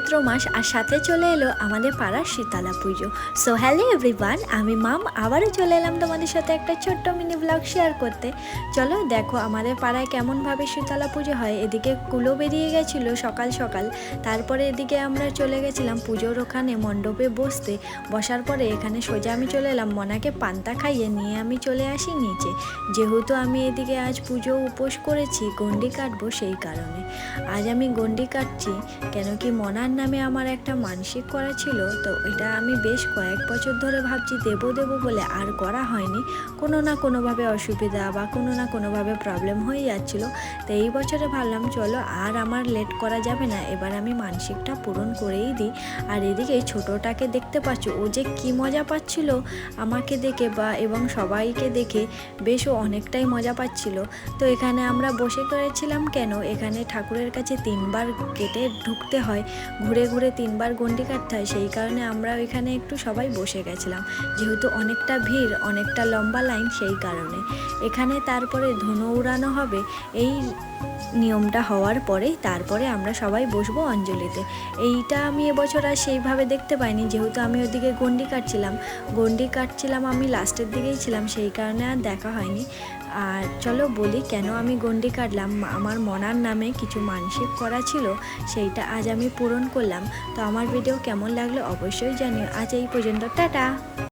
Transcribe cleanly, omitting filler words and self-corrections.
চৈত্র মাস আর সাথে চলে এলো আমাদের পাড়ার শীতলা পুজো। সো হ্যালো এভরিওয়ান, আমি মাম আবারও চলে এলাম তোমাদের সাথে একটা ছোট্ট মিনি ব্লগ শেয়ার করতে। চলো দেখো আমাদের পাড়ায় কেমনভাবে শীতলা পুজো হয়। এদিকে কুলো বেরিয়ে গেছিলো সকাল সকাল, তারপরে এদিকে আমরা চলে গেছিলাম পুজোর ওখানে মণ্ডপে বসার পরে এখানে সোজা আমি চলে এলাম মনাকে পান্তা খাইয়ে নিয়ে আমি চলে আসি নিচে। যেহেতু আমি এদিকে আজ পুজো উপোস করেছি, গণ্ডি কাটবো, সেই কারণে আজ আমি গণ্ডি কাটছি। কেন কি মনার নামে আমার একটা মানসিক করা ছিল, তো এটা আমি বেশ কয়েক বছর ধরে ভাবছি দেবো বলে আর করা হয়নি। কোনো না কোনোভাবে অসুবিধা বা কোনো না কোনোভাবে প্রবলেম হয়ে যাচ্ছিলো। তো এই বছরে ভাবলাম চলো আর আমার লেট করা যাবে না, এবার আমি মানসিকটা পূরণ করেই দিই। আর এদিকে ছোটোটাকে দেখতে পাচ্ছ, ও যে কী মজা পাচ্ছিল আমাকে দেখে এবং সবাইকে দেখে, বেশ ও অনেকটাই মজা পাচ্ছিল। তো এখানে আমরা বসে করেছিলাম কেন, এখানে ঠাকুরের কাছে 3বার কেটে ঢুকতে হয়, ঘুরে ঘুরে 3বার গণ্ডি কাটতে হয়, সেই কারণে আমরা এখানে একটু সবাই বসে গেছিলাম। যেহেতু অনেকটা ভিড়, অনেকটা লম্বা লাইন, সেই কারণে এখানে তারপরে ধনু উড়ানো হবে। এই নিয়মটা হওয়ার পরে তারপরে আমরা সবাই বসবো অঞ্জলিতে। এইটা আমি এবছর আর সেইভাবে দেখতে পাইনি, যেহেতু আমি ওদিকে গণ্ডি কাটছিলাম আমি লাস্টের দিকেই ছিলাম, সেই কারণে আর দেখা হয়নি। আর চলো বলি কেন আমি গণ্ডি কাটলাম। আমার মনার নামে কিছু মানসিক করা ছিল, সেইটা আজ আমি পূরণ করলাম। তো আমার ভিডিও কেমন লাগলো অবশ্যই জানিও। আজ এই পর্যন্ত, টাটা।